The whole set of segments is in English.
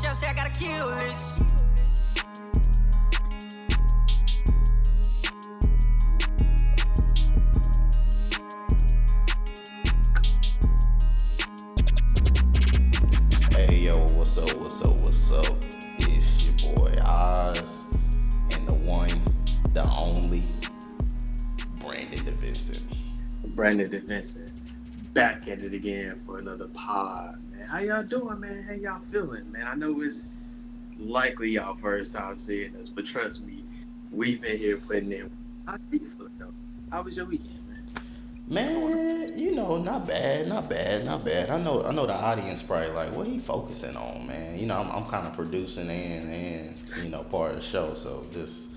Chef say I gotta kill this. Hey yo, what's up, what's up, what's up? It's your boy Oz and the one, the only Brandon DeVincent. Brandon DeVincent, back at it again for another pod, man. How y'all doing, man? How y'all feeling, man? I know it's likely y'all first time seeing us, but trust me, we've been here putting in. How you feeling, though? How was your weekend, man? Man, you know, not bad, not bad, not bad. I know the audience probably like, what he focusing on, man? You know, I'm kind of producing and part of the show, so just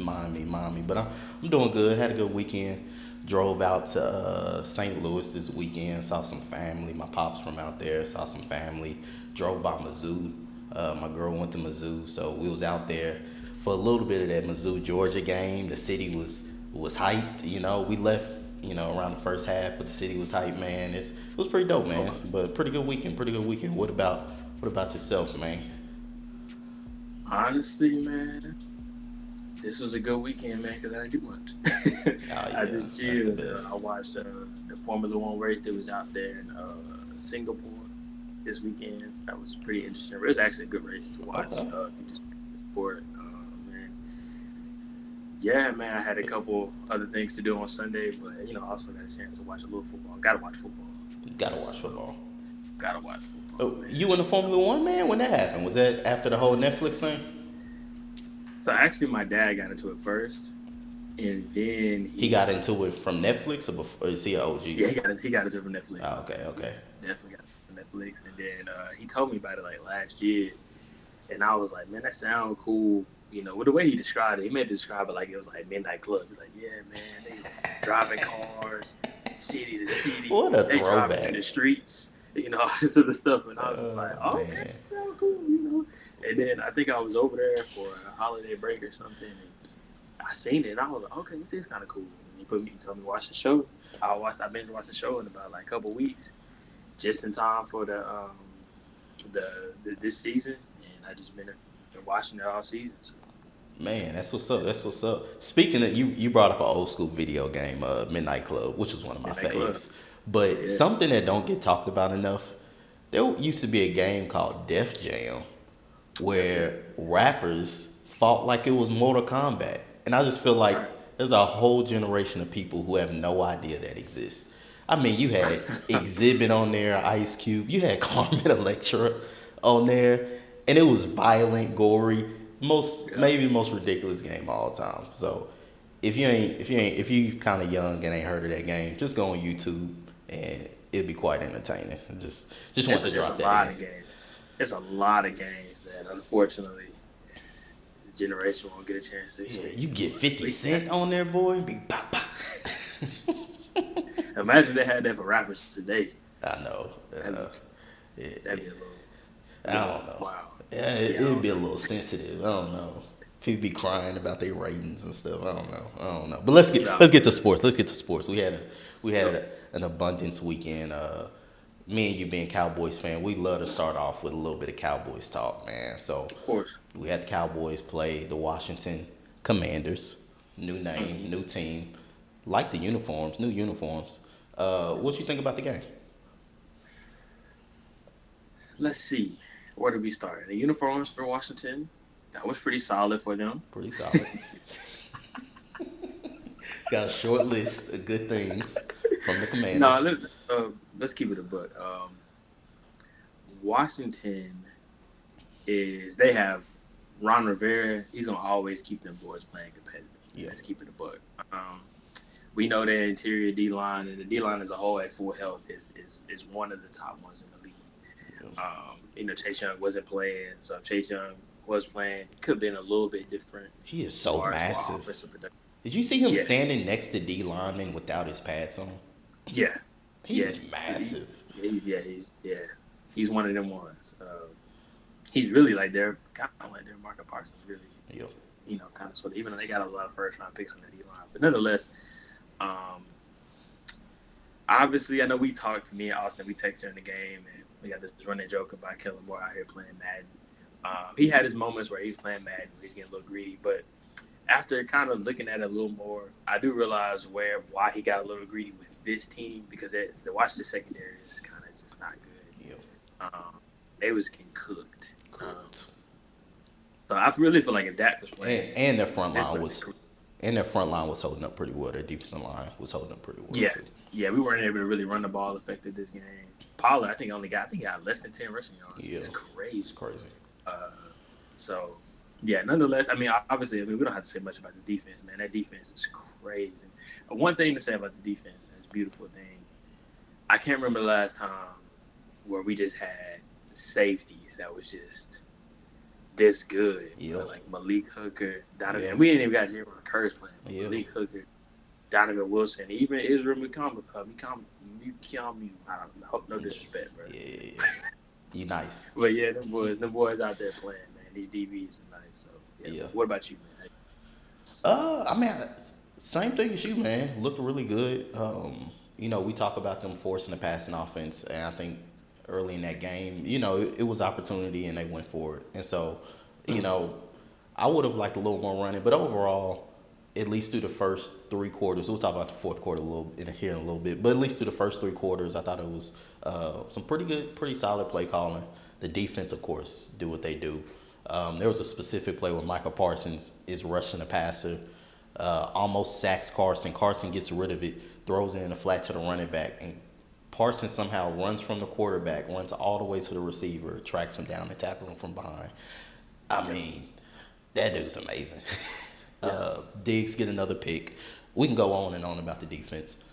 mind me. But I'm doing good. Had a good weekend. Drove out to St. Louis this weekend. Saw some family. My pops from out there. Saw some family. Drove by Mizzou. My girl went to Mizzou, so we was out there for a little bit of that Mizzou Georgia game. The city was hyped. You know, we left around the first half, but the city was hyped, man. It was pretty dope, man. But pretty good weekend. Pretty good weekend. What about yourself, man? Honestly, man, this was a good weekend, man, because I didn't do much. I just chilled. I watched the Formula One race that was out there in Singapore this weekend. That was pretty interesting. It was actually a good race to watch. If you just sport, man. Yeah, man. I had a couple other things to do on Sunday, but I also got a chance to watch a little football. Gotta watch football. Gotta watch football. Gotta watch football. Oh, you in the Formula One, man? When that happened? Was that after the whole Netflix thing? So actually, my dad got into it first, and then he got into it from Netflix, or is he an OG? Yeah, he got into it from Netflix. Oh, okay. Definitely got it from Netflix, and then he told me about it like last year, and I was like, man, that sounds cool. With the way he described it, he made it describe it like it was like Midnight Club. He's like, yeah, man, they driving cars, city to city. What a they throwback. Driving through the streets, all this other stuff, and I was just like, oh, okay, that sounds cool, And then I think I was over there for a holiday break or something, and I seen it, and I was like, okay, this is kind of cool. And he told me to watch the show. I binge watched the show in about like a couple weeks, just in time for the this season, and I just been watching it all season. So. Man, that's what's up. That's what's up. Speaking of, you brought up an old school video game, Midnight Club, which was one of my faves. But something that don't get talked about enough, there used to be a game called Def Jam, where rappers fought like it was Mortal Kombat. And I just feel like there's a whole generation of people who have no idea that exists. I mean, you had Exhibit on there, Ice Cube. You had Carmen Electra on there. And it was violent, gory. Maybe the most ridiculous game of all time. So if you kind of young and ain't heard of that game, just go on YouTube and it'll be quite entertaining. Just want to drop that in. It's a lot of games that unfortunately this generation won't get a chance to experience. You get 50 Cent on there, boy, and be pop pop. Imagine they had that for rappers today. I know. That'd be a little. I don't know. Wow. Yeah, it would be a little sensitive. I don't know. People be crying about their ratings and stuff. I don't know. But let's get to sports. We had an abundance weekend. Me and you being Cowboys fan, we love to start off with a little bit of Cowboys talk, man. So of course, we had the Cowboys play the Washington Commanders. New name, new team. Like the uniforms, new uniforms. What you think about the game? Let's see. Where did we start? The uniforms for Washington, that was pretty solid for them. Pretty solid. Got a short list of good things from the Commanders. No, let's keep it a buck. Washington they have Ron Rivera. He's going to always keep them boys playing competitive. Yeah. Let's keep it a buck. We know their interior D-line, and the D-line as a whole at full health is one of the top ones in the league. Chase Young wasn't playing, so if Chase Young was playing, it could have been a little bit different. He is so massive. Did you see him standing next to D lineman without his pads on? Yeah. He is massive. He's one of them ones. He's really like kind of like their Marcus Parsons, really. Yep. Kind of sort of, even though they got a lot of first round picks on their D line. But nonetheless, I obviously, I know we talked to me and Austin. We texted during the game, and we got this running joke about Kellen Moore out here playing Madden. He had his moments where he's playing Madden, where he's getting a little greedy, but after kind of looking at it a little more, I do realize why he got a little greedy with this team, because the Washington secondary is kind of just not good. Yep. They was getting cooked. So I really feel like if Dak was playing, and their front line was holding up pretty well. Their defensive line was holding up pretty well too. Yeah, we weren't able to really run the ball effective this game. Pollard, I think he got less than 10 rushing yards. Yeah, it's crazy. It's crazy. So, yeah, nonetheless, I mean, obviously, we don't have to say much about the defense, man. That defense is crazy. One thing to say about the defense, and it's a beautiful thing, I can't remember the last time where we just had safeties that was just this good. Yep. Like Malik Hooker, Donovan. Yep. We ain't even got Jalen Hurts playing. Yep. Malik Hooker, Donovan Wilson, even Israel Mukamu. I hope no disrespect, bro. Yeah. You nice. But yeah, them boys out there playing, man. These DBs are nice. So yeah. What about you, man? I mean, same thing as you, man. Looked really good. We talk about them forcing the passing offense, and I think early in that game, it was opportunity and they went for it. And so, I would have liked a little more running, but overall, at least through the first 3 quarters, we'll talk about the fourth quarter in a little bit, but at least through the first 3 quarters, I thought it was some pretty solid play calling. The defense, of course, do what they do. There was a specific play where Michael Parsons is rushing the passer, almost sacks Carson. Carson gets rid of it, throws it in the flat to the running back, and Parsons somehow runs from the quarterback, runs all the way to the receiver, tracks him down, and tackles him from behind. I mean, that dude's amazing. Diggs get another pick. We can go on and on about the defense.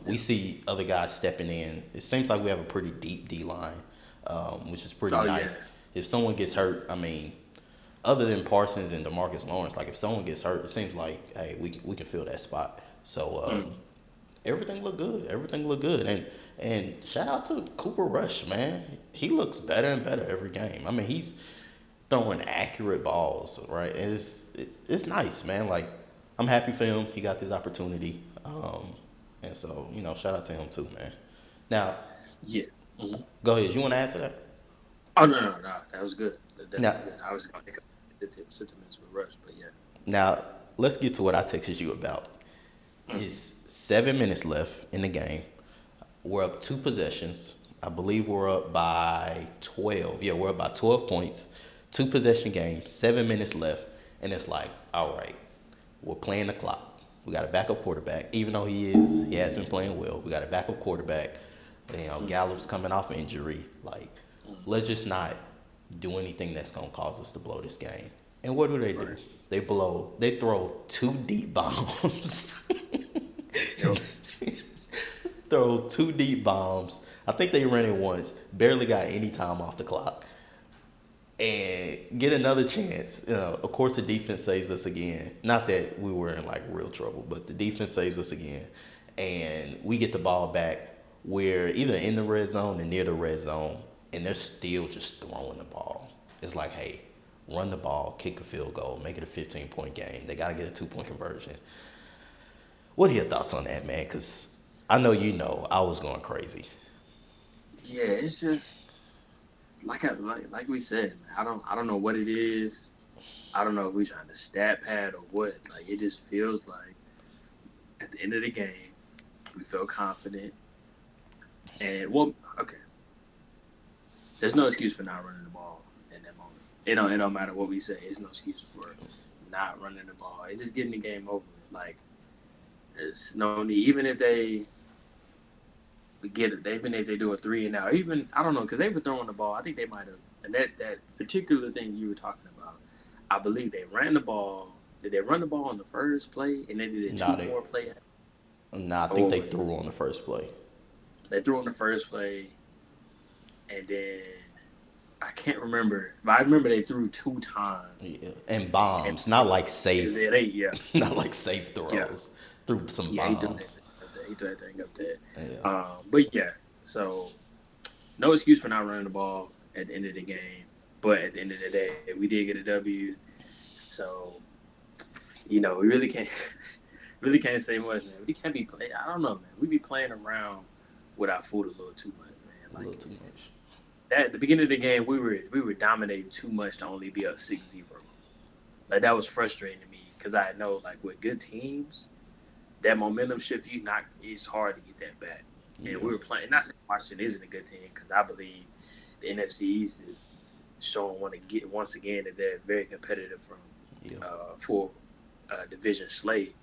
We see other guys stepping in. It seems like we have a pretty deep D-line, which is pretty nice. Yeah. If someone gets hurt, I mean, other than Parsons and DeMarcus Lawrence, like if someone gets hurt, it seems like, hey, we can fill that spot. So everything looked good. And shout out to Cooper Rush, man. He looks better and better every game. I mean, he's throwing accurate balls, right? And it's nice, man. Like, I'm happy for him. He got this opportunity. And so, shout out to him too, man. Now, yeah. Mm-hmm. Go ahead. You want to add to that? Oh, no. That was good. Good. I was going to make up sentiments with Rush, but yeah. Now, let's get to what I texted you about. It's 7 minutes left in the game. We're up 2 possessions. I believe we're up by 12. Yeah, we're up by 12 points. 2 possession game, 7 minutes left. And it's like, all right, we're playing the clock. We got a backup quarterback. Even though he has been playing well, we got a backup quarterback. Gallup's coming off injury. Like, let's just not do anything that's going to cause us to blow this game. And what do? Right. They throw 2 deep bombs. Throw 2 deep bombs. I think they ran it once. Barely got any time off the clock. And get another chance. Of course, the defense saves us again. Not that we were in like real trouble, but the defense saves us again. And we get the ball back. We're either in the red zone or near the red zone, and they're still just throwing the ball. It's like, hey, run the ball, kick a field goal, make it a 15-point game. They got to get a 2-point conversion. What are your thoughts on that, man? Because I know I was going crazy. Yeah, it's just like we said. I don't know what it is. I don't know if we're trying to stat pad or what. Like, it just feels like at the end of the game, we felt confident. And okay. There's no excuse for not running the ball in that moment. It don't matter what we say. There's no excuse for not running the ball. It's just getting the game over with. Like, there's no need. Even if they get it, even if they do a 3 and out, even I don't know, because they were throwing the ball. I think they might have. And that particular thing you were talking about, I believe they ran the ball. Did they run the ball on the first play and then did two more play? I think they threw on the first play. They threw on the first play, and then I can't remember, but I remember they threw 2 times. Yeah. And bombs, not like safe. Not like safe throws. Yeah. Threw some bombs. He threw that thing up there. Yeah. But yeah, so no excuse for not running the ball at the end of the game. But at the end of the day, we did get a W. So, we really can't. Really can't say much, man. We can't be playing. I don't know, man. We be playing around with our food a little too much, man. A little too much. At the beginning of the game, we were dominating too much to only be up 6-0. Like that was frustrating to me because I know like with good teams, that momentum shift it's hard to get that back. And we were playing. Not saying Washington isn't a good team because I believe the NFC East is showing once again that they're very competitive for division slate.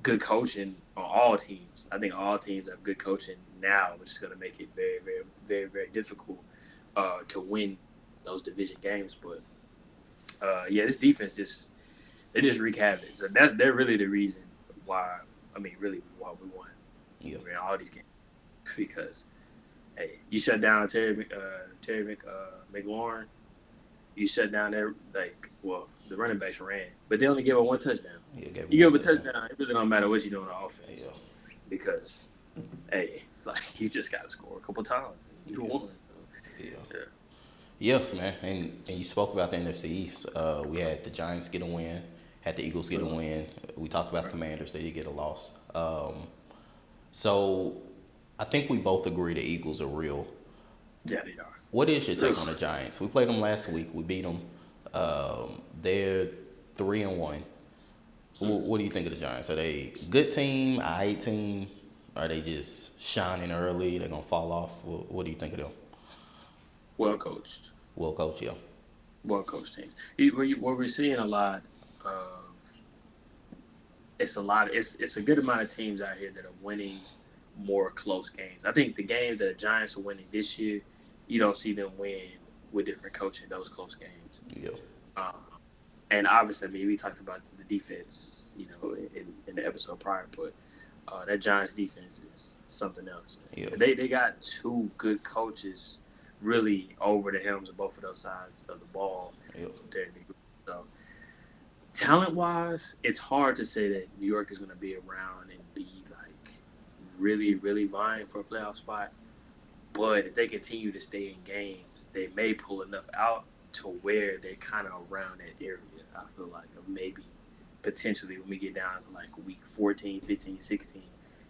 Good coaching on all teams. I think all teams have good coaching now, which is going to make it very, very, very, very difficult to win those division games. But this defense just wreak havoc. So they're really the reason why. I mean, really why we won. Yeah, in all these games because hey, you shut down Terry McLaurin. You shut down the running backs ran, but they only gave up one touchdown. Yeah, you give up a touchdown, it really don't matter what you do on offense because, hey, it's like you just got to score a couple times and you won. So, yeah, man. And you spoke about the NFC East. We had the Giants get a win, had the Eagles get a win. We talked about the Commanders; they did get a loss. So I think we both agree the Eagles are real. Yeah, they are. What is your take on the Giants? We played them last week. We beat them. They're 3-1. What do you think of the Giants? Are they a good team, a high team? Are they just shining early? They're gonna fall off. What do you think of them? Well coached. Well coached, yeah. Well coached teams. What we're seeing a lot of. It's a good amount of teams out here that are winning more close games. I think the games that the Giants are winning this year, you don't see them win with different coaching those close games. Yeah. And obviously, I mean, we talked about the defense, in the episode prior, but that Giants defense is something else. Yeah. They got two good coaches really over the helms of both of those sides of the ball. Yeah. So, talent-wise, it's hard to say that New York is going to be around and be like really, really vying for a playoff spot. But if they continue to stay in games, they may pull enough out to where they're kind of around that area. I feel like maybe potentially when we get down to like week 14, 15, 16,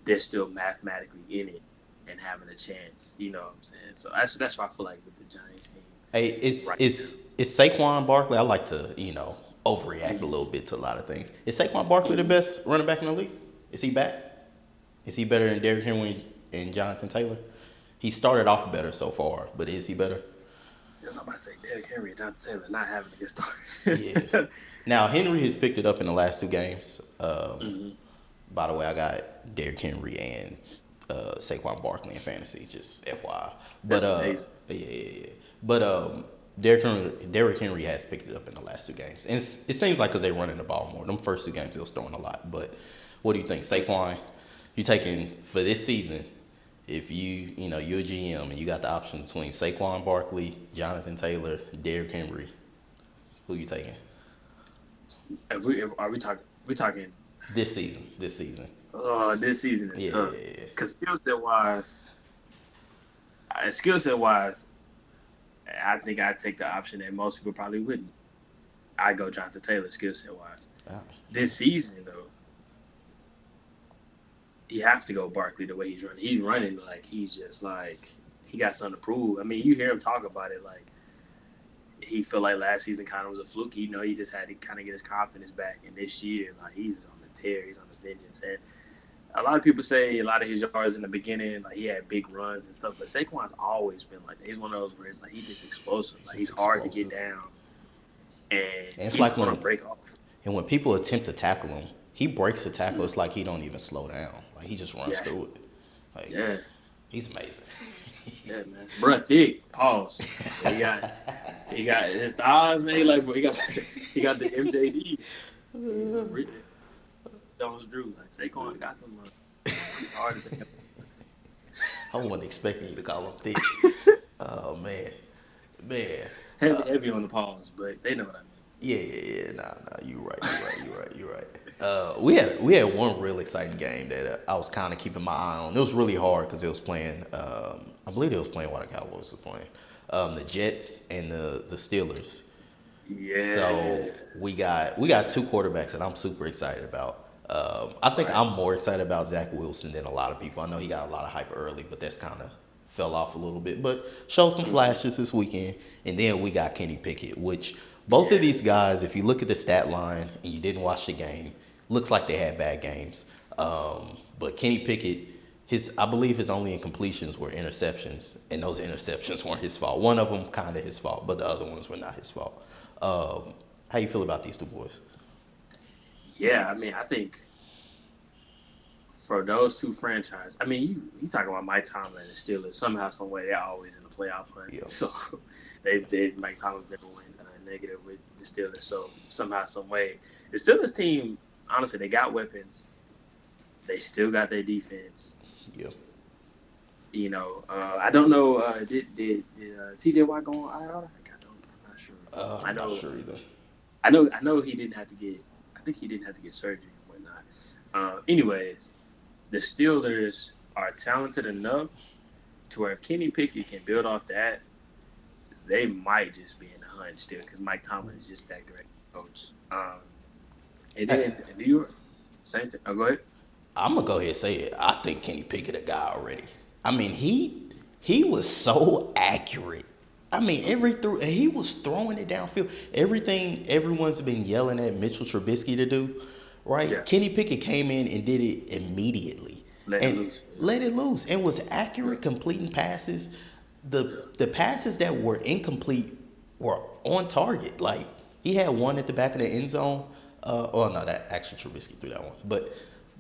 they're still mathematically in it and having a chance. You know what I'm saying? So that's what I feel like with the Giants team. Hey, is Saquon Barkley? I like to overreact a little bit to a lot of things. Is Saquon Barkley the best running back in the league? Is he back? Is he better than Derrick Henry and Jonathan Taylor? He started off better so far, but is he better? That's what I'm about to say. Derrick Henry and Jonathan Taylor not having a good start. Yeah. Now, Henry has picked it up in the last two games. By the way, I got Derrick Henry and Saquon Barkley in fantasy, just FYI. But, that's amazing. Yeah. But Derrick Henry has picked it up in the last two games. And it seems like because they're running the ball more. Them first two games, they was throwing a lot. But what do you think? Saquon, you taking for this season, if you're a GM and you got the option between Saquon Barkley, Jonathan Taylor, Derrick Henry, who you taking? Are we talking this season? This season. Oh, this season is tough. Because skill set wise, I think I'd take the option that most people probably wouldn't. I go Jonathan Taylor skill set wise. Oh. This season though, you have to go Barkley the way he's running. He's running like he's just like he got something to prove. I mean, you hear him talk about it like he felt like last season kind of was a fluke. He just had to kind of get his confidence back. And this year, like he's on the tear, he's on the vengeance. And a lot of people say a lot of his yards in the beginning, like he had big runs and stuff. But Saquon's always been like that. He's one of those where it's like he's just explosive. Like he's hard to get down, and it's like when break off. And when people attempt to tackle him, he breaks the tackle. It's like he don't even slow down. Like he just runs through it. Like, he's amazing. Yeah, man. Bruh, thick. Pause. He got his thighs, man. He got the MJD. Jones Drew. Like Saquon got them. It's hard to take. I wasn't expecting you to call him thick. Oh man. Heavy on the pause, but they know what I mean. Yeah. Nah. You right. We had one real exciting game that I was kind of keeping my eye on. It was really hard because it was playing. I believe it was playing while the Cowboys were playing. The Jets and the Steelers. Yeah. So we got two quarterbacks that I'm super excited about. I think I'm more excited about Zach Wilson than a lot of people. I know he got a lot of hype early, but that's kind of fell off a little bit. But showed some flashes this weekend. And then we got Kenny Pickett, which both of these guys, if you look at the stat line and you didn't watch the game, looks like they had bad games. But Kenny Pickett, I believe his only incompletions were interceptions, and those interceptions weren't his fault. One of them kind of his fault, but the other ones were not his fault. How you feel about these two boys? Yeah, I mean, I think for those two franchises, I mean, you talk about Mike Tomlin and the Steelers. Somehow, some way, they're always in the playoff hunt. Yep. So Mike Tomlin's never went negative with the Steelers. So somehow, some way, the Steelers team, honestly, they got weapons. They still got their defense. Yeah. You know, I don't know. Did TJ Watt go on IR? I'm not sure. I'm not sure either. I know he didn't have to get. I think he didn't have to get surgery and whatnot. Anyways, the Steelers are talented enough to where if Kenny Pickett can build off that, they might just be in the hunt still because Mike Tomlin is just that great coach. And then in New York, same thing. Oh, go ahead. I'm gonna go ahead and say it. I think Kenny Pickett a guy already. I mean, he was so accurate. I mean, he was throwing it downfield. Everything everyone's been yelling at Mitchell Trubisky to do, right? Yeah. Kenny Pickett came in and did it immediately. Let it loose and was accurate, completing passes. The passes that were incomplete were on target. Like he had one at the back of the end zone. That actually Trubisky threw that one.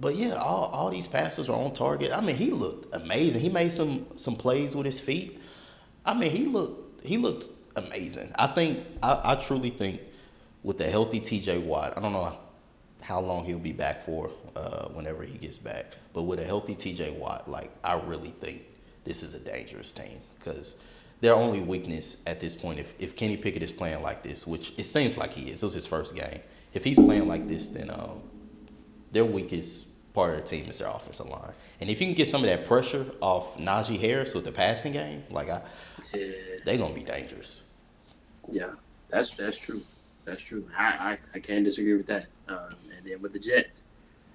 But yeah, all these passes were on target. I mean, he looked amazing. He made some plays with his feet. I mean, he looked amazing. I truly think with the healthy TJ Watt, I don't know how long he'll be back for whenever he gets back, but with a healthy TJ Watt, like I really think this is a dangerous team because their only weakness at this point, if Kenny Pickett is playing like this, which it seems like he is, it was his first game. If he's playing like this, then their weakest part of the team is their offensive line. And if you can get some of that pressure off Najee Harris with the passing game, they're gonna be dangerous. Yeah, that's true. That's true. I can't disagree with that. And then with the Jets,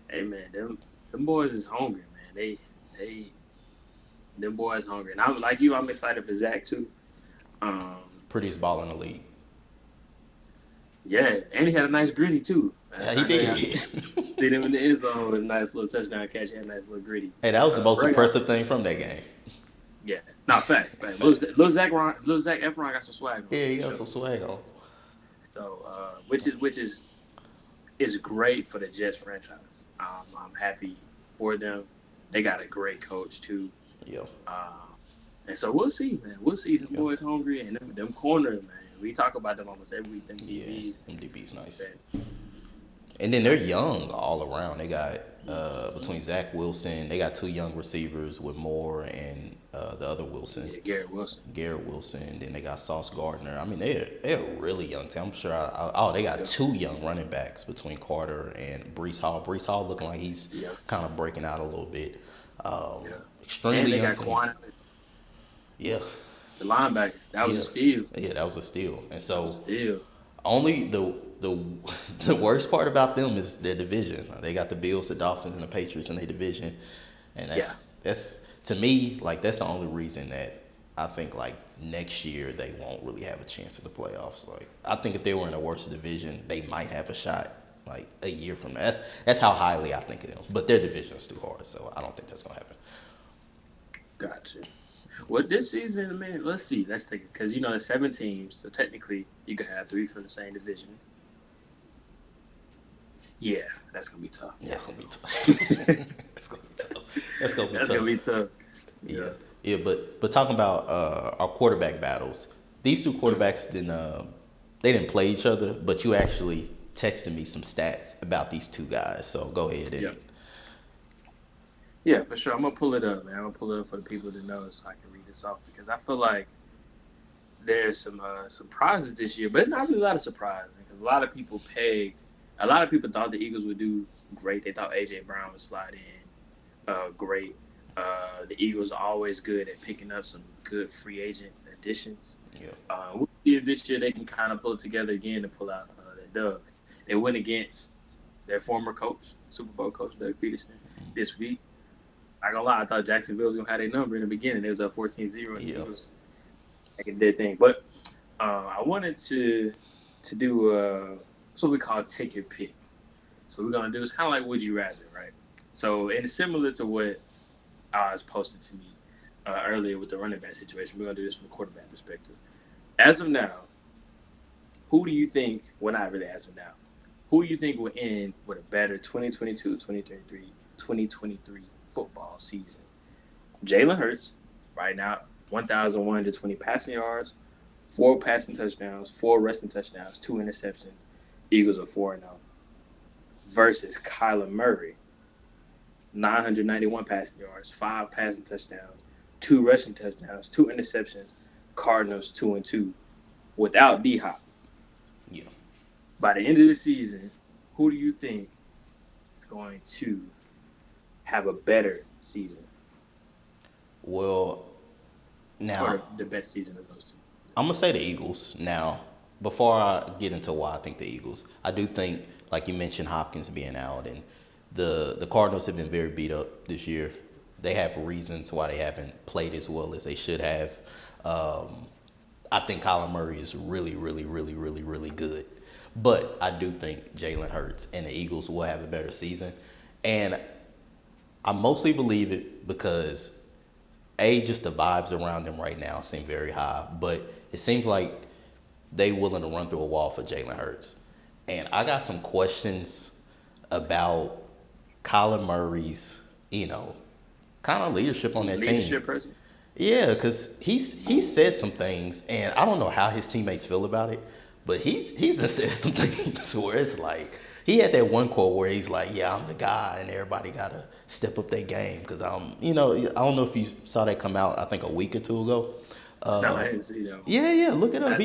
hey man, them boys is hungry, man. Them boys hungry. And I'm like you, I'm excited for Zach too. Prettiest ball in the league. Yeah, and he had a nice gritty too. Yeah, he did. Did him in the end zone with a nice little touchdown catch. He had a nice little gritty. Hey, that was the most impressive thing from that game. Yeah, fact. Lil Zac Efron got some swag on. Yeah, he got some swag on. So, which is great for the Jets franchise. I'm happy for them. They got a great coach too. Yeah. And so we'll see, man. We'll see them boys hungry and them corners, man. We talk about them almost every week. Them DBs. Them DBs nice. And then they're young all around. They got between Zach Wilson, they got two young receivers with Moore and the other Wilson. Yeah, Garrett Wilson. Then they got Sauce Gardner. I mean, they're a really young team. I'm sure. They got two young running backs between Carter and Breece Hall. Breece Hall looking like he's kind of breaking out a little bit. Extremely young. Got yeah. The linebacker. That was a steal. Yeah, that was a steal. And so only the worst part about them is their division. They got the Bills, the Dolphins, and the Patriots in their division. And that's to me, like that's the only reason that I think like next year they won't really have a chance in the playoffs. Like I think if they were in a worse division, they might have a shot like a year from now. That's how highly I think of them. But their division is too hard, so I don't think that's gonna happen. Gotcha. Well, this season, man, let's see. Let's take it. Because, there's 7 teams. So, technically, you could have 3 from the same division. Yeah, that's going to be tough. Yeah, that's going to be tough. That's going to be tough. Yeah. Yeah, but talking about our quarterback battles, these two quarterbacks didn't play each other, but you actually texted me some stats about these two guys. So, go ahead and... Yeah, for sure. I'm going to pull it up, man. I'm going to pull it up for the people to know so I can read this off because I feel like there's some surprises this year, but not really a lot of surprises because a lot of people thought the Eagles would do great. They thought A.J. Brown would slide in great. The Eagles are always good at picking up some good free agent additions. Yeah. We'll see if this year they can kind of pull it together again to pull out that dub. They went against their former coach, Super Bowl coach Doug Peterson this week. I gonna lie, I thought Jacksonville was gonna have their number in the beginning. It was up 14-0 and the Eagles making their thing. But I wanted to do what we call take your pick. So we're gonna do it's kind of like would you rather, right? So and it's similar to what Oz posted to me earlier with the running back situation. We're gonna do this from a quarterback perspective. As of now, who do you think? Well, not really as of now. Who do you think will end with a better 2022, 2023, 2023 football season? Jalen Hurts, right now, 1,120 passing yards, 4 passing touchdowns, 4 rushing touchdowns, 2 interceptions. Eagles are 4-0. Versus Kyler Murray, 991 passing yards, 5 passing touchdowns, 2 rushing touchdowns, 2 interceptions. Cardinals 2-2 without D-Hop. Yeah. By the end of the season, who do you think is going to have a better season? Well, now or the best season of those two? I'm gonna say the Eagles. Now, before I get into why I think the Eagles, I do think, like you mentioned, Hopkins being out, and the Cardinals have been very beat up this year. They have reasons why they haven't played as well as they should have. I think Kyler Murray is really, really, really, really, really good. But I do think Jalen Hurts and the Eagles will have a better season. And I mostly believe it because, just the vibes around them right now seem very high. But it seems like they willing to run through a wall for Jalen Hurts. And I got some questions about Kyler Murray's, kind of leadership on that team. Leadership person? Yeah, because he said some things, and I don't know how his teammates feel about it, but he's just said some things where it's like, he had that one quote where he's like, yeah, I'm the guy, and everybody got to step up their game, because I don't know if you saw that come out, I think a week or two ago. No, I didn't see that. Yeah, look it up.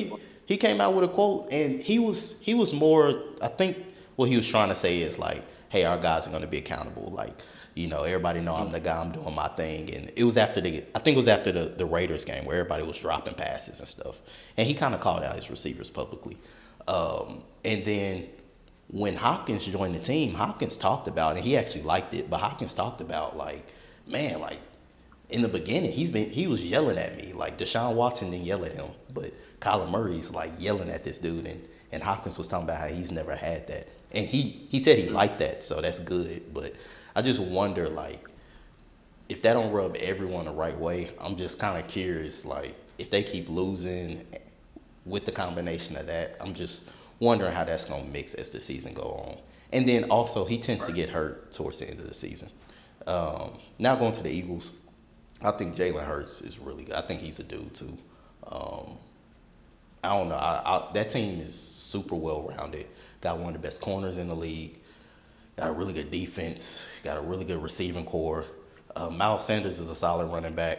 He came out with a quote, and he was more, I think what he was trying to say is like, hey, our guys are going to be accountable, like, everybody know I'm the guy, I'm doing my thing. And it was after the Raiders game where everybody was dropping passes and stuff. And he kind of called out his receivers publicly. And then when Hopkins joined the team, Hopkins talked about, and he actually liked it, but Hopkins talked about like, man, like in the beginning, he was yelling at me. Like Deshaun Watson didn't yell at him, but Kyler Murray's like yelling at this dude. And Hopkins was talking about how he's never had that. And he said he liked that, so that's good. But I just wonder, like, if that don't rub everyone the right way, I'm just kind of curious, like, if they keep losing with the combination of that, I'm just wondering how that's going to mix as the season go on. And then also, he tends to get hurt towards the end of the season. Now going to the Eagles, I think Jalen Hurts is really good. I think he's a dude, too. I don't know. That team is super well-rounded. Got one of the best corners in the league. Got a really good defense. Got a really good receiving core. Miles Sanders is a solid running back.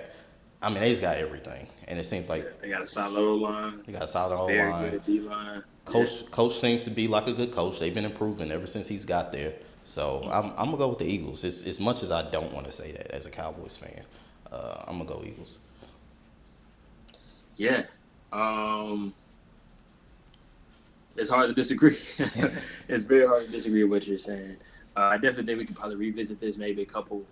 I mean, they just got everything. And it seems like they got a solid O-line. They got a solid O-line. Very good D-line. Coach seems to be like a good coach. They've been improving ever since he's got there. So I'm going to go with the Eagles. As much as I don't want to say that as a Cowboys fan. I'm going to go Eagles. Yeah. It's hard to disagree. It's very hard to disagree with what you're saying. I definitely think we can probably revisit this maybe a couple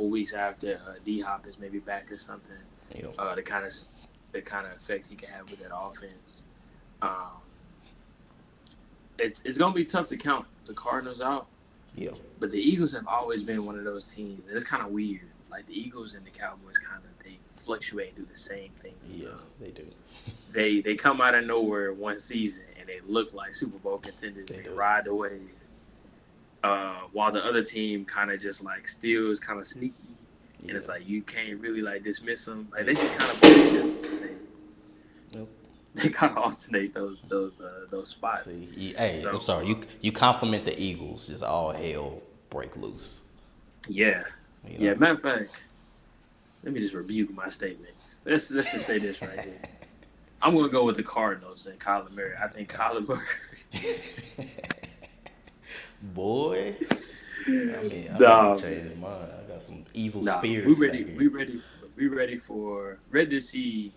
weeks after D-Hop is maybe back or something. The kind of effect he can have with that offense. It's gonna be tough to count the Cardinals out. Yeah. But the Eagles have always been one of those teams. And it's kind of weird. Like the Eagles and the Cowboys they fluctuate and do the same things. Yeah, they do. They come out of nowhere one season and they look like Super Bowl contenders. They ride the wave. While the other team kind of just like still is kind of sneaky. Yeah. And it's like you can't really like dismiss them. Like they just kind of they kind of alternate those spots. See, I'm sorry. You compliment the Eagles, just all hell break loose. Yeah. Yeah, matter of fact, let me just rebuke my statement. Let's just say this right here. I'm going to go with the Cardinals and Kyler Murray. I think Kyler Murray. Boy. I mean, I'm changed mine. I got some evil spirits. We ready to see,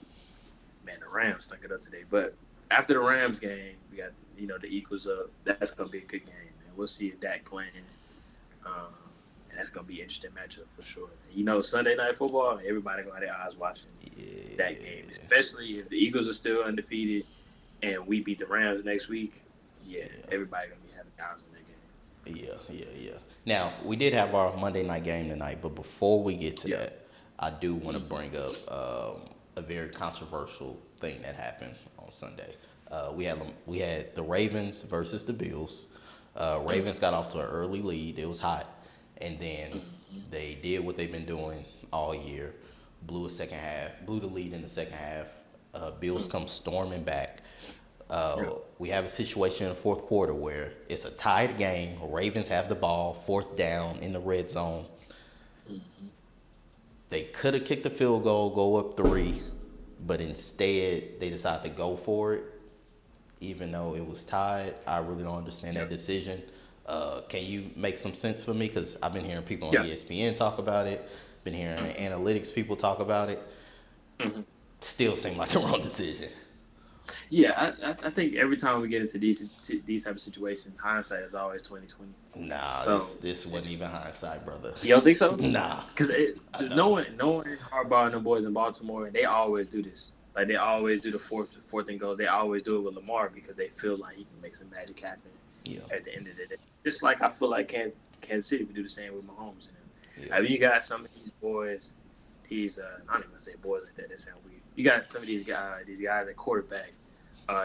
man, the Rams stunk it up today. But after the Rams game, we got, the Eagles up. That's going to be a good game, man. We'll see if Dak playing. And that's gonna be an interesting matchup for sure. You know, Sunday night football, everybody gonna have their eyes watching that game, especially if the Eagles are still undefeated and we beat the Rams next week. Yeah, everybody gonna be having eyes on that game. Yeah. Now, we did have our Monday night game tonight, but before we get to that, I do want to bring up a very controversial thing that happened on Sunday. We had the Ravens versus the Bills. Ravens got off to an early lead. It was hot, and then they did what they've been doing all year. Blew the lead in the second half. Bills come storming back. We have a situation in the fourth quarter where it's a tied game. Ravens have the ball, fourth down in the red zone. They could have kicked the field goal, go up 3, but instead they decided to go for it, even though it was tied. I really don't understand that decision. Can you make some sense for me? Because I've been hearing people on ESPN talk about it, been hearing analytics people talk about it. Still seem like the wrong decision. Yeah, I think every time we get into these type of situations, hindsight is always 20/20. Nah, this wasn't even hindsight, brother. You don't think so? Nah, because knowing Harbaugh and the boys in Baltimore, they always do this. Like they always do the fourth and goals. They always do it with Lamar because they feel like he can make some magic happen. At the end of the day, just like I feel like Kansas City would do the same with Mahomes and them. I mean, you got some of these boys. I don't even say boys like that. That sound weird. You got some of these guys at quarterback.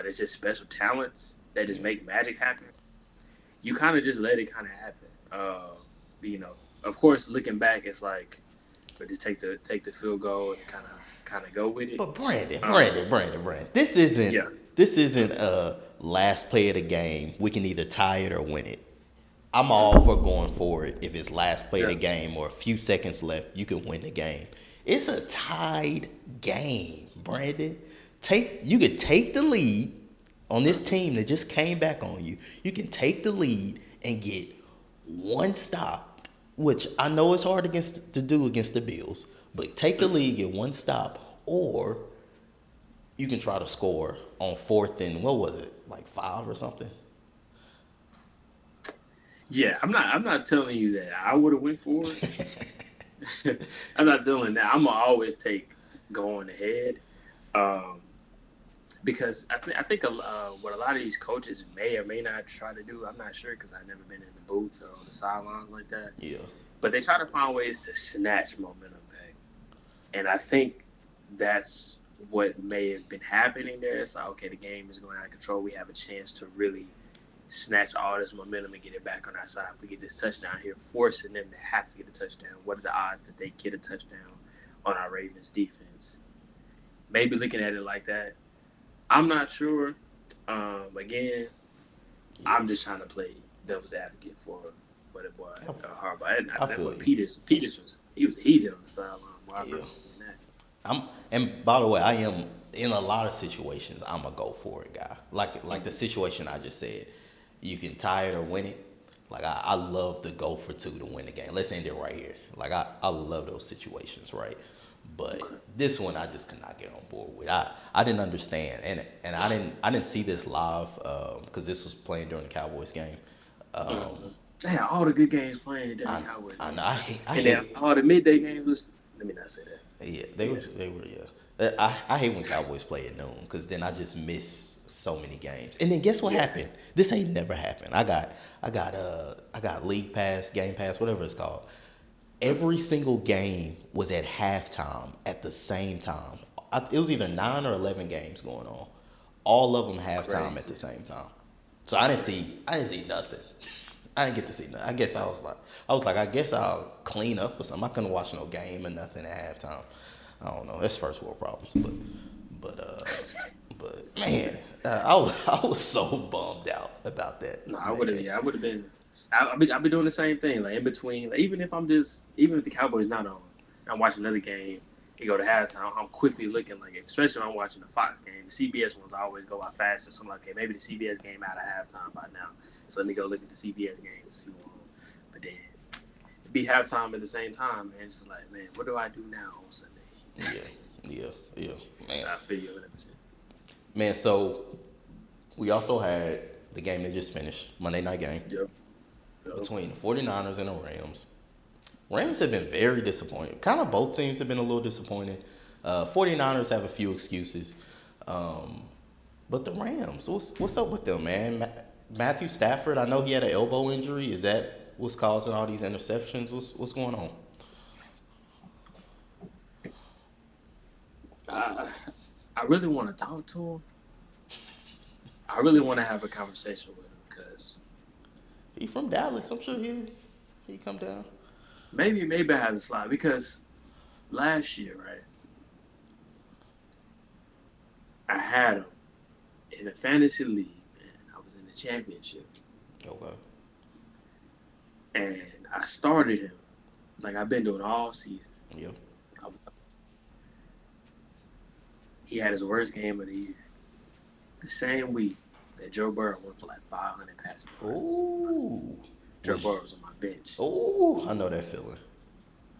There's just special talents that just make magic happen. You kind of just let it kind of happen. You know, of course, looking back, it's like, but just take the field goal and kind of go with it. But Brandon, this isn't a last play of the game. We can either tie it or win it. I'm all for going for it. If it's last play of the game or a few seconds left, you can win the game. It's a tied game, Brandon. You could take the lead on this team that just came back on you. You can take the lead and get one stop, which I know it's hard to do against the Bills, but take the lead, get one stop, or you can try to score on fourth and what was it, like 5 or something? Yeah, I'm not telling you that I would have went for it. I'm not telling that. I'm gonna always take going ahead. Because I think what a lot of these coaches may or may not try to do, I'm not sure because I've never been in the booth or on the sidelines like that. Yeah. But they try to find ways to snatch momentum back. And I think that's what may have been happening there. It's like, okay, the game is going out of control. We have a chance to really snatch all this momentum and get it back on our side. If we get this touchdown here, forcing them to have to get a touchdown, what are the odds that they get a touchdown on our Ravens defense? Maybe looking at it like that. I'm not sure. Again, I'm just trying to play devil's advocate for the boy Harbaugh. I feel like Peters was heated on the sideline. I remember seeing that. And by the way, I am in a lot of situations. I'm a go for it guy. Like the situation I just said, you can tie it or win it. Like I love to go for 2 to win the game. Let's end it right here. Like I love those situations, right? But this one I just could not get on board with. I didn't understand, and I didn't see this live because this was playing during the Cowboys game. They had all the good games playing during the Cowboys. I know. I hate all the midday games was. Let me not say that. Yeah, they were. Yeah. I hate when Cowboys play at noon because then I just miss so many games. And then guess what happened? This ain't never happened. I got League Pass, Game Pass, whatever it's called. Every single game was at halftime at the same time. It was either 9 or 11 games going on. All of them halftime at the same time. So I didn't see nothing. I didn't get to see nothing. I guess I was like, I guess I'll clean up or something. I couldn't watch no game or nothing at halftime. I don't know. That's first world problems. But man, I was so bummed out about that. No, I would have been. I've been doing the same thing, like in between. Like, even if the Cowboys not on, I'm watching another game. You go to halftime. I'm quickly looking, like, especially when I'm watching the Fox game. The CBS ones always go out faster. So I'm like, okay, maybe the CBS game out of halftime by now. So let me go look at the CBS games. But then it be halftime at the same time, man. It's like, man, what do I do now on Sunday? Yeah, man. I feel you 100%. Man, so we also had the game that just finished, Monday night game. Yep. between the 49ers and the Rams. Rams have been very disappointing. Kind of both teams have been a little disappointing. 49ers have a few excuses. But the Rams, what's up with them, man? Matthew Stafford, I know he had an elbow injury. Is that what's causing all these interceptions? What's going on? I really want to talk to him. I really want to have a conversation with him because he from Dallas. I'm sure he come down. Maybe I have to slide because last year, right? I had him in a fantasy league, man. I was in the championship. Okay. And I started him like I've been doing all season. Yep. He had his worst game of the year. The same week that Joe Burrow went for like 500 passing yards. Ooh. Joe Burrow was on my bench. Ooh, I know that feeling.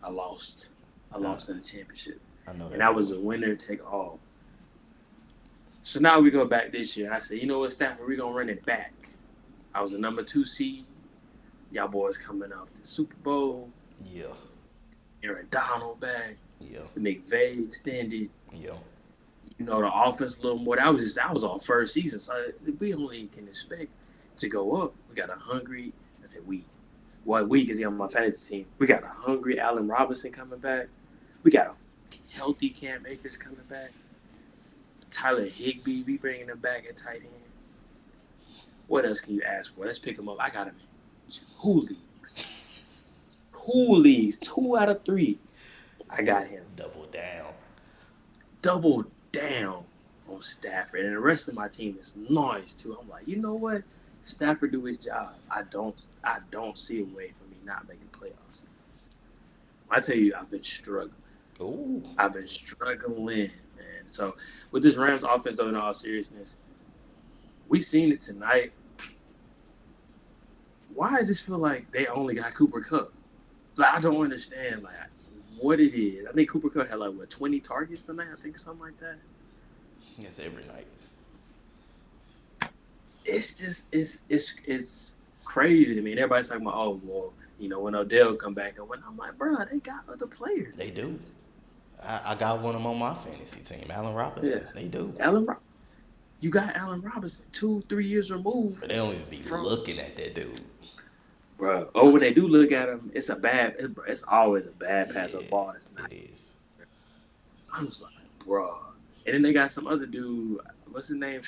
I lost in the championship. I know that. And I was a winner take all. So now we go back this year. I said, you know what, Stafford, we're going to run it back. I was a number 2 seed. Y'all boys coming off the Super Bowl. Yeah. Aaron Donald back. Yeah. The McVay extended. Yeah. You know, the offense a little more. That was our first season. So we only can expect to go up. We got a hungry, I said we. What week is he on my fantasy team? We got a hungry Allen Robinson coming back. We got a healthy Cam Akers coming back. Tyler Higbee, we bringing him back at tight end. What else can you ask for? Let's pick him up. I got him in 2 leagues. 2 leagues. 2 out of 3. I got him. Double down on Stafford. And the rest of my team is nice, too. I'm like, you know what? Stafford do his job. I don't see a way for me not making playoffs. I tell you, I've been struggling. Ooh. I've been struggling, man. So with this Rams offense, though, in all seriousness, we seen it tonight. Why I just feel like they only got Cooper Kupp. Like, I don't understand like what it is. I think Cooper Kupp had 20 targets tonight. I think something like that. Yes, every night. It's just it's crazy to me. And everybody's talking about, oh well, you know, when Odell come back, and when I'm like, bro, they got other players. They do. I got one of them on my fantasy team, Allen Robinson. Yeah. They do. You got Allen Robinson 2-3 years removed. But they don't even be looking at that dude. Bro. Oh, when they do look at him, it's always a bad pass of ball. It's not. It is. I'm just like, bro. And then they got some other dude. What's his name? I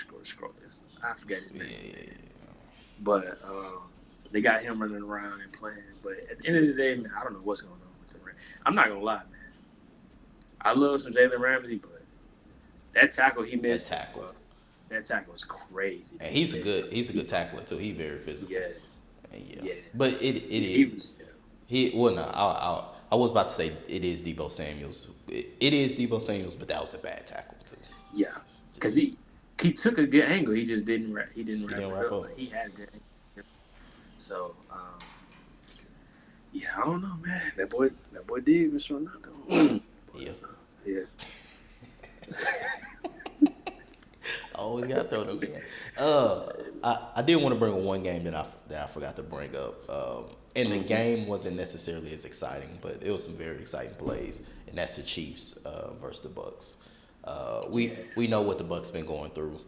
forget his name. Yeah. But they got him running around and playing. But at the end of the day, man, I don't know what's going on with the Rams. I'm not gonna lie, man. I love some Jalen Ramsey, but that tackle he missed. That tackle was crazy. And he's a good tackler too. He's very physical. Yeah. But it is. I was about to say it is Deebo Samuels. It is Deebo Samuels, but that was a bad tackle too. Yeah, because he took a good angle. He just didn't wrap it up. He had a good angle. So I don't know, man. That boy did was showing up though. Yeah. I always gotta throw them in. I did want to bring one game that I forgot to bring up. And the game wasn't necessarily as exciting, but it was some very exciting plays, and that's the Chiefs versus the Bucks. We know what the Bucks been going through.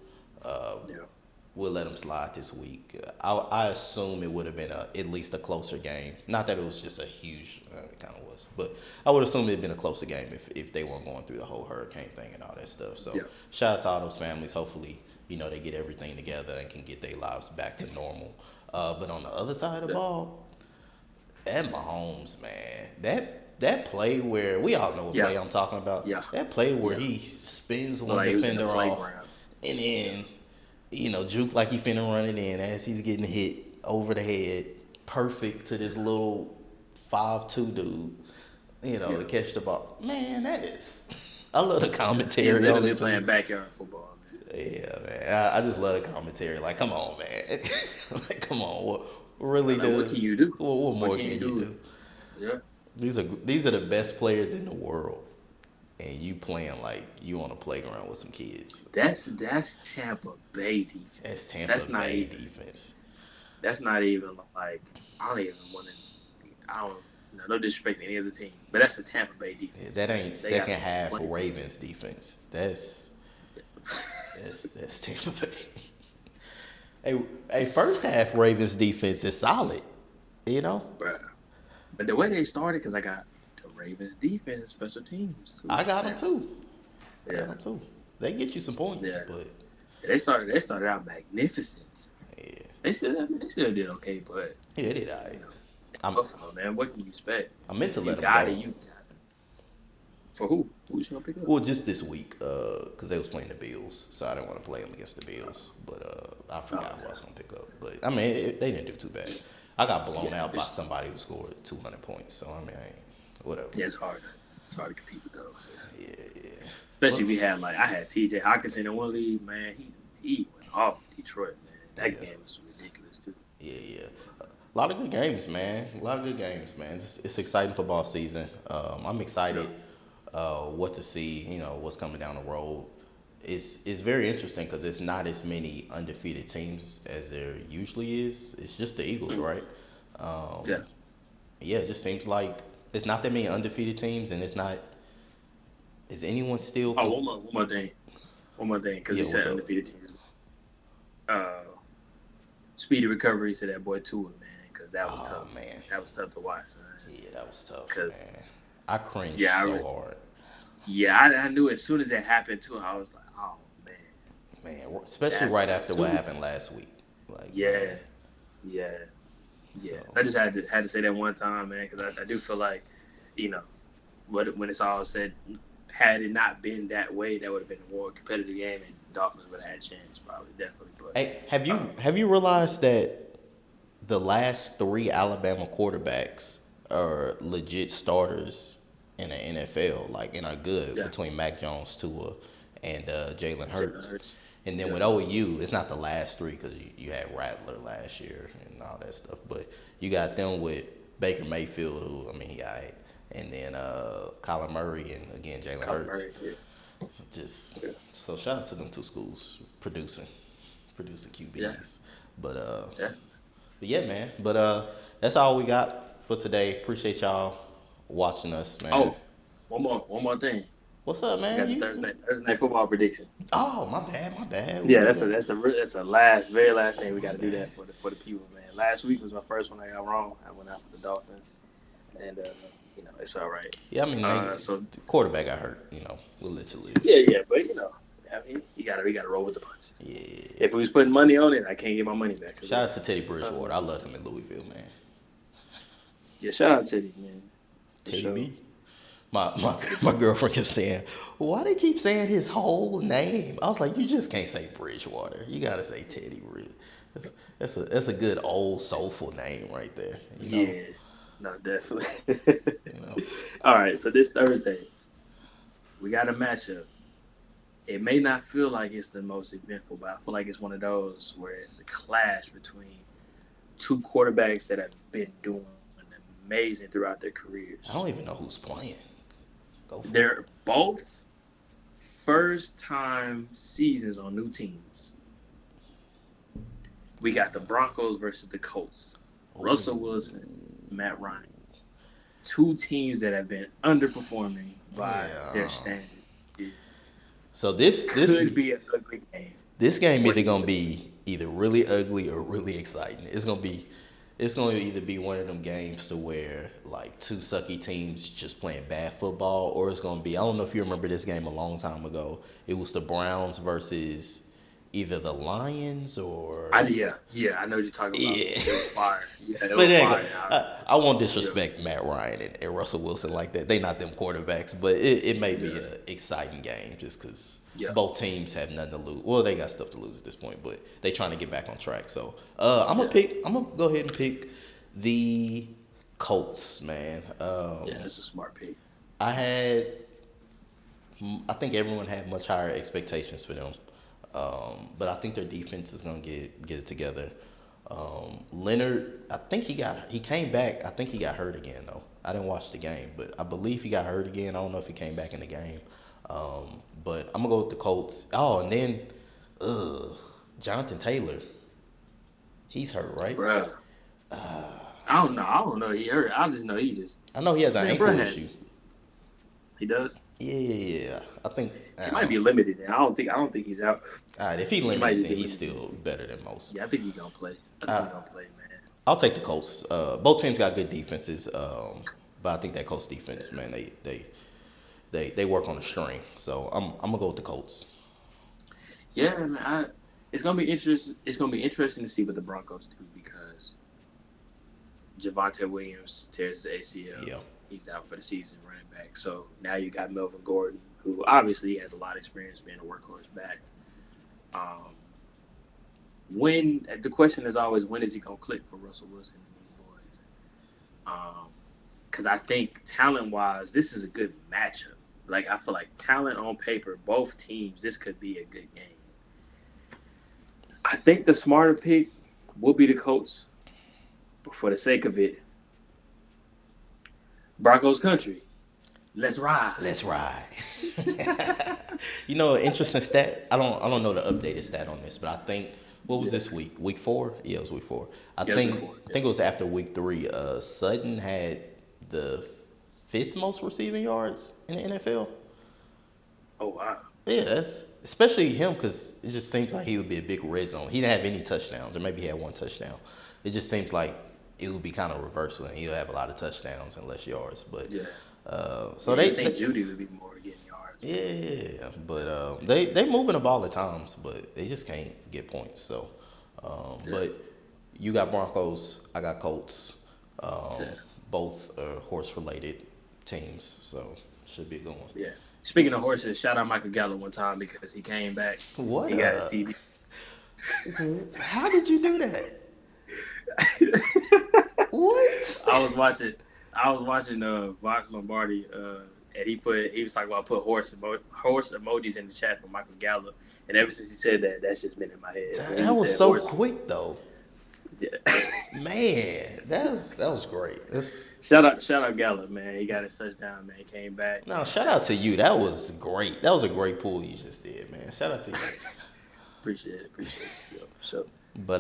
We'll let them slide this week. I assume it would have been at least a closer game. Not that it was just a huge, it kind of was, but I would assume it'd been a closer game if they weren't going through the whole hurricane thing and all that stuff. So shout out to all those families. Hopefully, they get everything together and can get their lives back to normal. But on the other side of the ball, that Mahomes, man, that play where we all know what play I'm talking about. Yeah. That play where he spins one defender off and then juke like he finna run it in as he's getting hit over the head, perfect to this little 5'2" dude, to catch the ball. Man, that is. I love the commentary. He's literally playing backyard football, man. Yeah, man. I just love the commentary. Like, come on, man. Like, come on. What can you do? What more can you do? Yeah. These are the best players in the world, and you playing like you on a playground with some kids. That's Tampa Bay defense. That's Tampa Bay defense. That's not even like I don't even want to. I don't. No disrespect to any other team, but that's a Tampa Bay Yeah, defense. that ain't They got second half players. Ravens defense. That's Tampa Bay. Hey, first half Ravens defense is solid. You know, Bruh. But the way they started, because I got the Ravens defense and special teams too. I got them That's too. I got yeah, them too. They get you some points, yeah. but They started out magnificent. yeah, They still did okay, but yeah, they did all right. you know, I'm Buffalo, man, what can you expect? I meant to You let them got it. go. You got it. For who? Who's you gonna pick up? Well, just this week, because they was playing the Bills, so I didn't want to play them against the Bills. But I forgot who I was gonna pick up. But I mean, they didn't do too bad. I got blown out by somebody who scored 200 points. So I mean, whatever. Yeah, it's hard. It's hard to compete with those. Yeah, yeah. Especially we had I had T.J. Hawkinson in one league, man. He went off Detroit, man. That game was ridiculous too. Yeah, yeah. A lot of good games, man. A lot of good games, man. It's exciting football season. I'm excited what to see. You know what's coming down the road. It's very interesting because it's not as many undefeated teams as there usually is. It's just the Eagles, right? Yeah. Yeah, it just seems like it's not that many undefeated teams, and it's not. Is anyone still? Oh, one more thing, because Yeah, we what's said up? undefeated teams. Speedy recovery to that boy Tua, man, because that was Oh tough. man, That was tough to watch, man. yeah, that was tough, Because man. I cringed yeah, so hard. I knew as soon as that happened too, I was like, oh man, Man, especially that's right tough. after what happened last week. Like, Yeah, man, yeah, yeah. so So I just had to say that one time, man, because I do feel like, you know, when it's all said, had it not been that way, that would have been a more competitive game, and Dolphins would have had a chance, probably, definitely. But hey, have you realized that the last three Alabama quarterbacks are legit starters in the NFL, like and are good yeah, between Mac Jones, Tua, and Jalen Jalen Hurts. Hurts. And then Yeah, with OU, it's not the last three because you had Rattler last year and all that stuff, but you got them with Baker Mayfield, who I mean, he all right, and then Kyler Murray and again Jalen Colin Hurts. Murray. Yeah, Just yeah, so shout out to them two schools producing yeah, QBs, but definitely. but yeah, man. But that's all we got for today. Appreciate y'all watching us, man. Oh, one more thing. What's up, We man? got the Thursday night football prediction. Oh, my bad. What Yeah, we that's doing? that's the very last thing we got My to do bad. that for the people, man. Last week was my first one I got wrong. I went out for the Dolphins, and it's all right. Yeah, I mean, So the quarterback got hurt. We'll let you live. yeah, but I mean, we gotta roll with the punches. Yeah. If we was putting money on it, I can't get my money back. Shout out to Teddy Bridgewater. I love him in Louisville, man. Yeah, shout out to Teddy, man, for Teddy sure. B. My girlfriend kept saying, "Why they keep saying his whole name?" I was like, "You just can't say Bridgewater. You gotta say Teddy Bridge. That's a good old soulful name right there. Yeah, no, definitely. You know. All right, so this Thursday we got a matchup. It may not feel like it's the most eventful, but I feel like it's one of those where it's a clash between two quarterbacks that have been doing amazing throughout their I careers. don't even know who's playing. Go for it. They're both first time seasons on new teams. We got the Broncos versus the Colts. Russell Wilson, Matt Ryan. Two teams that have been underperforming by their standards. It So this could be an ugly game. this game What either do you gonna think? be either really ugly or really exciting. It's gonna either be one of them games to where like two sucky teams just playing bad football, or it's gonna be I don't know if you remember this game a long time ago. It was the Browns versus either the Lions or I know what you're talking about. yeah. It was fire. Yeah, it But was it ain't fire. I won't Yeah, disrespect Matt Ryan and Russell Wilson like that. They not them quarterbacks, but it may be yeah, an exciting game just because yeah, both teams have nothing to lose. Well, they got stuff to lose at this point, but they trying to get back on track. So yeah. I'm gonna go ahead and pick the Colts, man. Yeah, that's a smart pick. I had I think everyone had much higher expectations for them. But I think their defense is gonna get it together. Leonard, I think he came back. I think he got hurt again though. I didn't watch the game, but I believe he got hurt again. I don't know if he came back in the game. But I'm gonna go with the Colts. Oh, and then, Jonathan Taylor. He's hurt, right? Bruh. I don't know. I don't know. He hurt. I just know he just. I know he has an ankle issue. He does. Yeah. I think he might be limited. I don't think he's out. All right, if he limited, then he's still better than most. Yeah, I think he's gonna play. He's gonna play, man. I'll take the Colts. Both teams got good defenses, but I think that Colts defense, man, they work on the string. So I'm gonna go with the Colts. Yeah, man. It's gonna be interesting. It's gonna be interesting to see what the Broncos do because Javonte Williams tears the ACL. Yeah. He's out for the season, running back. So now you got Melvin Gordon, who obviously has a lot of experience being a workhorse back. The question is always, when is he gonna click for Russell Wilson and these boys? Because I think talent-wise, this is a good matchup. Like, I feel like talent on paper, both teams, this could be a good game. I think the smarter pick will be the Colts, but for the sake of it, Broncos country. Let's ride. Let's ride. You know, an interesting stat. I don't know the updated stat on this, but I think what was this week? Week 4? Yeah, it was week 4. I think it was after week 3. Sutton had the 5th most receiving yards in the NFL. Oh wow. Yeah, that's especially him because it just seems like he would be a big red zone. He didn't have any touchdowns, or maybe he had 1 touchdown. It just seems like it would be kind of reversed and he'll have a lot of touchdowns and less yards. But yeah. So I think Judy would be more getting yards. Yeah, but they moving the ball at times, but they just can't get points. So, but you got Broncos, I got Colts. Both are horse related teams, so should be a good one. Yeah. Speaking of horses, shout out Michael Gallup one time because he came back. What? He got his TD. How did you do that? What? I was watching Vox Lombardi, and he was like, "Well, I put horse emojis in the chat for Michael Gallup," and ever since he said that, that's just been in my head. That was so quick, though. Yeah. Man, that was great. Shout out Gallup, man. He got his touchdown, man. He came back. No, shout out to you. That was great. That was a great pull you just did, man. Shout out to you. Appreciate it. So. But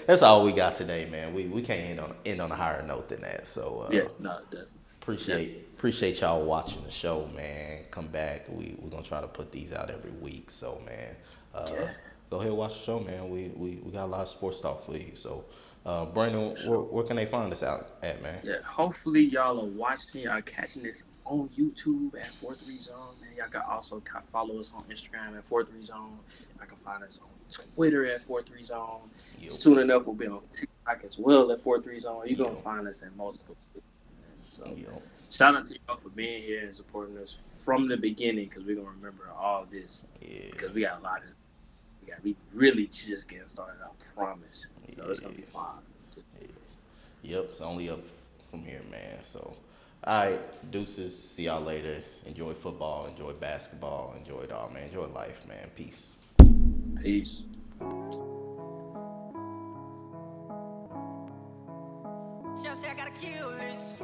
that's all we got today, man. We can't end on a higher note than that. So definitely. Appreciate y'all watching the show, man. Come back. We're gonna try to put these out every week. So man, go ahead and watch the show, man. We got a lot of sports talk for you. So Brandon, where can they find us out at, man? Yeah, hopefully y'all are watching, y'all catching this on YouTube at 43 Zone, man. Y'all can also follow us on Instagram at 43 Zone. Y'all can find us on Twitter at 43 Zone. Yep. Soon enough, we'll be on TikTok as well at 43 Zone. You're going to find us in multiple places. So shout out to y'all for being here and supporting us from the beginning because we're going to remember all of this because we got a lot of we really just getting started, I promise. So it's going to be fun. Yep, it's only up from here, man. So, all right, deuces. See y'all later. Enjoy football. Enjoy basketball. Enjoy it all, man. Enjoy life, man. Peace. Peace. Chef say I gotta kill this.